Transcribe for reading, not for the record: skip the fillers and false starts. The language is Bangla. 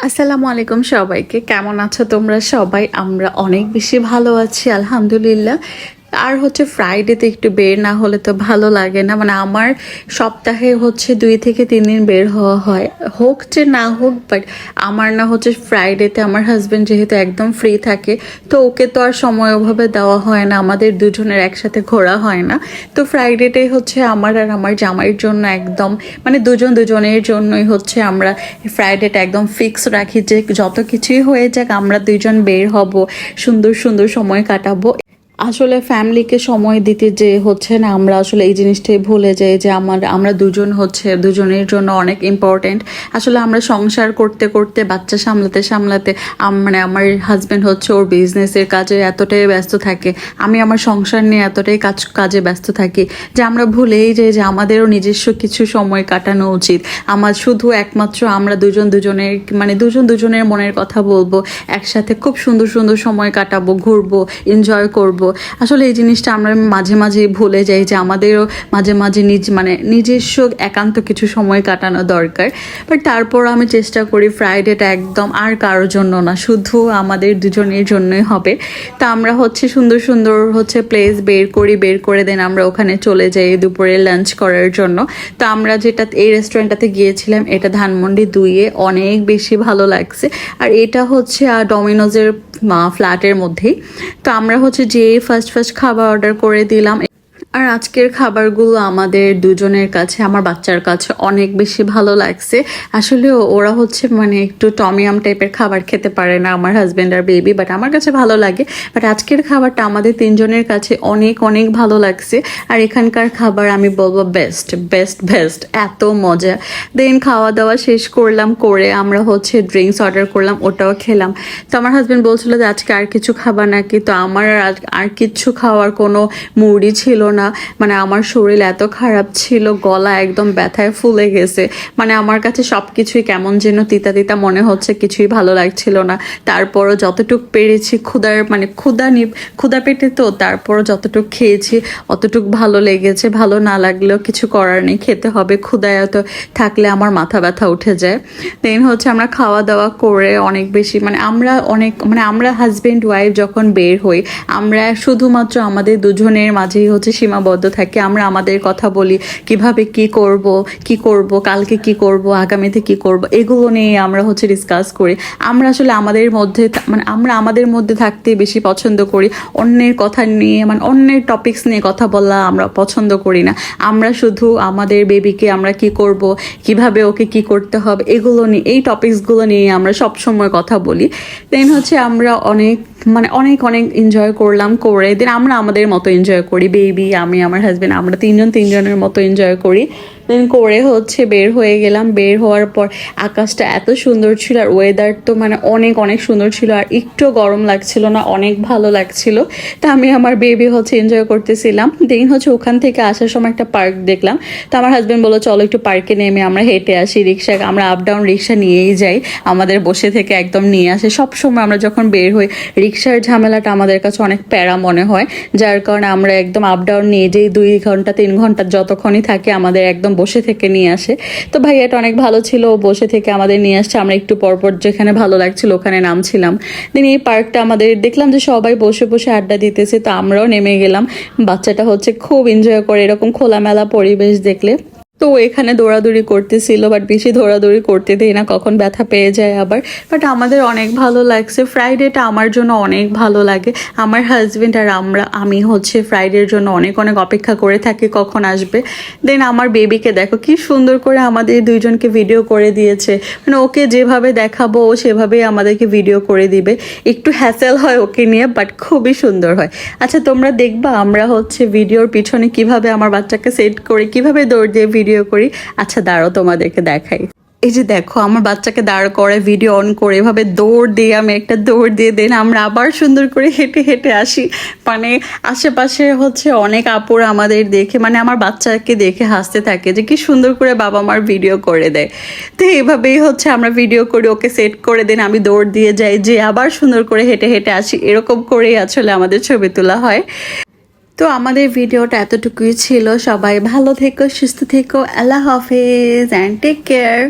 আসসালামু আলাইকুম সবাইকে। কেমন আছো তোমরা সবাই? আমরা অনেক বেশি ভালো আছি আলহামদুলিল্লাহ। আর হচ্ছে ফ্রাইডেতে একটু বের না হলে তো ভালো লাগে না। মানে আমার সপ্তাহে হচ্ছে 2 থেকে 3 দিন বের হওয়া হয়, হোক যে না হোক, বাট আমার না হচ্ছে ফ্রাইডেতে আমার হাজব্যান্ড যেহেতু একদম ফ্রি থাকে, তো ওকে তো আর সময় ওভাবে দেওয়া হয় না, আমাদের দুজনের একসাথে ঘোরা হয় না। তো ফ্রাইডেটাই হচ্ছে আমার আর আমার জামাইয়ের জন্য একদম, মানে দুজনের জন্যই হচ্ছে আমরা ফ্রাইডেটা একদম ফিক্স রাখি যে যত কিছুই হয়ে যাক আমরা দুইজন বের হব, সুন্দর সুন্দর সময় কাটাবো। আসলে ফ্যামিলিকে সময় দিতে যে হচ্ছে না, আমরা আসলে এই জিনিসটাই ভুলে যাই যে আমরা দুজন হচ্ছে দুজনের জন্য অনেক ইম্পর্টেন্ট। আসলে আমরা সংসার করতে করতে, বাচ্চা সামলাতে সামলাতে, মানে আমার হাজব্যান্ড হচ্ছে ওর বিজনেসের কাজে এতটাই ব্যস্ত থাকে, আমি আমার সংসার নিয়ে এতটাই কাজে ব্যস্ত থাকি যে আমরা ভুলেই যাই যে আমাদেরও নিজস্ব কিছু সময় কাটানো উচিত। আমার শুধু একমাত্র আমরা দুজনের, মানে দুজনের মনের কথা বলবো, একসাথে খুব সুন্দর সুন্দর সময় কাটাবো, ঘুরবো, এনজয় করবো। আসলে এই জিনিসটা আমরা মাঝে মাঝে ভুলে যাই যে আমাদেরও মাঝে মাঝে নিজস্ব একান্ত কিছু সময় কাটানো দরকার। বাট তারপর আমি চেষ্টা করি ফ্রাইডেটা একদম আর কারোর জন্য না, শুধু আমাদের দুজনের জন্যই হবে। তা আমরা হচ্ছে সুন্দর সুন্দর হচ্ছে প্লেস বের করে দেন আমরা ওখানে চলে যাই দুপুরে লাঞ্চ করার জন্য। তো আমরা যেটা এই রেস্টুরেন্টটাতে গিয়েছিলাম, এটা ধানমন্ডি 2-এ, অনেক বেশি ভালো লাগছে। আর এটা হচ্ছে ডমিনোজের ফ্ল্যাটের মধ্যেই। তো আমরা হচ্ছে যে ফার্স্ট খাবার অর্ডার করে দিলাম। আর আজকের খাবারগুলো আমাদের দুজনের কাছে, আমার বাচ্চার কাছে অনেক বেশি ভালো লাগছে। আসলে ওরা হচ্ছে মানে একটু টমিয়াম টাইপের খাবার খেতে পারে না, আমার হাজব্যান্ড আর বেবি, বাট আমার কাছে ভালো লাগে। বাট আজকের খাবারটা আমাদের তিনজনের কাছে অনেক অনেক ভালো লাগছে। আর এখানকার খাবার আমি বলবো বেস্ট বেস্ট বেস্ট, এত মজা। দেন খাওয়া দাওয়া শেষ করলাম, করে আমরা হচ্ছে ড্রিঙ্কস অর্ডার করলাম, ওটাও খেলাম। তো আমার হাজব্যান্ড বলছিল যে আজকে আর কিছু খাবার নাকি, তো আমার আর কিছু খাওয়ার কোনো মুডই ছিল না। মানে আমার শরীর এত খারাপ ছিল, গলা একদম ব্যথায় ফুলে গেছে। মানে আমার কাছে সব কিছুই কেমন যেন তিতা তিতা মনে হচ্ছে, কিছুই ভালো লাগছিল না। তারপরও যতটুক পেরেছি, ক্ষুধা পেটে তো, তারপরও যতটুক খেয়েছি অতটুক ভালো লেগেছে। ভালো না লাগলেও কিছু করার নেই, খেতে হবে। ক্ষুধায় তো থাকলে আমার মাথা ব্যথা উঠে যায়। দেন হচ্ছে আমরা খাওয়া দাওয়া করে অনেক বেশি, মানে আমরা হাজব্যান্ড ওয়াইফ যখন বের হই, আমরা শুধুমাত্র আমাদের দুজনের মাঝেই হচ্ছে সীমাবদ্ধ থাকি। আমরা আমাদের কথা বলি, কিভাবে কি করব, কালকে কি করব, আগামীতে কি করব, এগুলো নিয়ে আমরা হচ্ছে ডিসকাস করি। আমরা আসলে আমাদের মধ্যে থাকতে বেশি পছন্দ করি। অন্যের কথা নিয়ে, মানে অন্যের টপিকস নিয়ে কথা বলা আমরা পছন্দ করি না। আমরা শুধু আমাদের বেবিকে আমরা কি করব, কিভাবে ওকে কি করতে হবে, এগুলো নিয়ে, এই টপিকসগুলো নিয়ে আমরা সবসময় কথা বলি। দেন হচ্ছে আমরা অনেক অনেক এনজয় করলাম। করে দেন আমরা আমাদের মতো এনজয় করি, বেবি, আমি, আমার হাজব্যান্ড, আমরা তিনজনের মতো এনজয় করি। দেন করে হচ্ছে বের হয়ে গেলাম। বের হওয়ার পর আকাশটা এত সুন্দর ছিল, আর ওয়েদার তো মানে অনেক সুন্দর ছিল, আর একটু গরম লাগছিল না, অনেক ভালো লাগছিল। তা আমি আমার বেবি হচ্ছে এনজয় করতেছিলাম। দেন হচ্ছে ওখান থেকে আসার সময় একটা পার্ক দেখলাম। তো আমার হাজব্যান্ড বললো চলো একটু পার্কে নেমে আমরা হেঁটে আসি। আমরা আপ ডাউন রিক্সা নিয়েই যাই, আমাদের বসে থেকে একদম নিয়ে আসে। সবসময় আমরা যখন বের হই, রিক্সার ঝামেলাটা আমাদের কাছে অনেক প্যারা মনে হয়, যার কারণে আমরা একদম আপ ডাউন নিয়ে যাই। 2 ঘন্টা 3 ঘন্টা যতক্ষণই থাকে আমাদের একদম বসে থেকে নিয়ে আসে। তো ভাইয়াটা অনেক ভালো ছিল, ও বসে থেকে আমাদের নিয়ে আসছে। আমরা একটু পরপর যেখানে ভালো লাগছিল ওখানে নামছিলাম। দেন এই পার্কটা আমাদের দেখলাম যে সবাই বসে বসে আড্ডা দিতেছে, তো আমরাও নেমে গেলাম। বাচ্চাটা হচ্ছে খুব এনজয় করে এরকম খোলামেলা পরিবেশ দেখলে। তো এখানে দৌড়াদৌড়ি করতেছিল, বাট বেশি দৌড়াদৌড়ি করতে দেই না, কখন ব্যথা পেয়ে যায় আবার। বাট আমাদের অনেক ভালো লাগছে। ফ্রাইডেটা আমার জন্য অনেক ভালো লাগে। আমার হাজব্যান্ড আর আমি হচ্ছে ফ্রাইডের জন্য অনেক অপেক্ষা করে থাকি কখন আসবে। দেন আমার বেবিকে দেখো কি সুন্দর করে আমাদের দুইজনকে ভিডিও করে দিয়েছে। মানে ওকে যেভাবে দেখাবো ও সেভাবেই আমাদেরকে ভিডিও করে দিবে। একটু হ্যাসেল হয় ওকে নিয়ে, বাট খুবই সুন্দর হয়। আচ্ছা তোমরা দেখবা আমরা হচ্ছে ভিডিওর পিছনে কিভাবে আমার বাচ্চাকে সেট করি, কিভাবে দৌড় দিয়ে ভিডিও করি। আচ্ছা দাঁড়াও তোমাদেরকে দেখাই। এই যে দেখো আমার বাচ্চাকে দাঁড় করে ভিডিও অন করে এভাবে দৌড় দিয়ে, আমি একটা দৌড় দিয়ে দেন আমরা আবার সুন্দর করে হেঁটে হেঁটে আসি। মানে আশেপাশে হচ্ছে অনেক আপুরা আমাদের দেখে, মানে আমার বাচ্চাকে দেখে হাসতে থাকে যে কি সুন্দর করে বাবা মার ভিডিও করে দেয়। তো এইভাবেই হচ্ছে আমরা ভিডিও করি, ওকে সেট করে দেন, আমি দৌড় দিয়ে যাই, যে আবার সুন্দর করে হেঁটে হেঁটে আসি। এরকম করেই আসলে আমাদের ছবি তোলা হয়। তো আমাদের ভিডিওটা এতটুকুই ছিল। সবাই ভালো থেকো, সুস্থ থেকো, আল্লাহ হাফেজ অ্যান্ড টেক কেয়ার।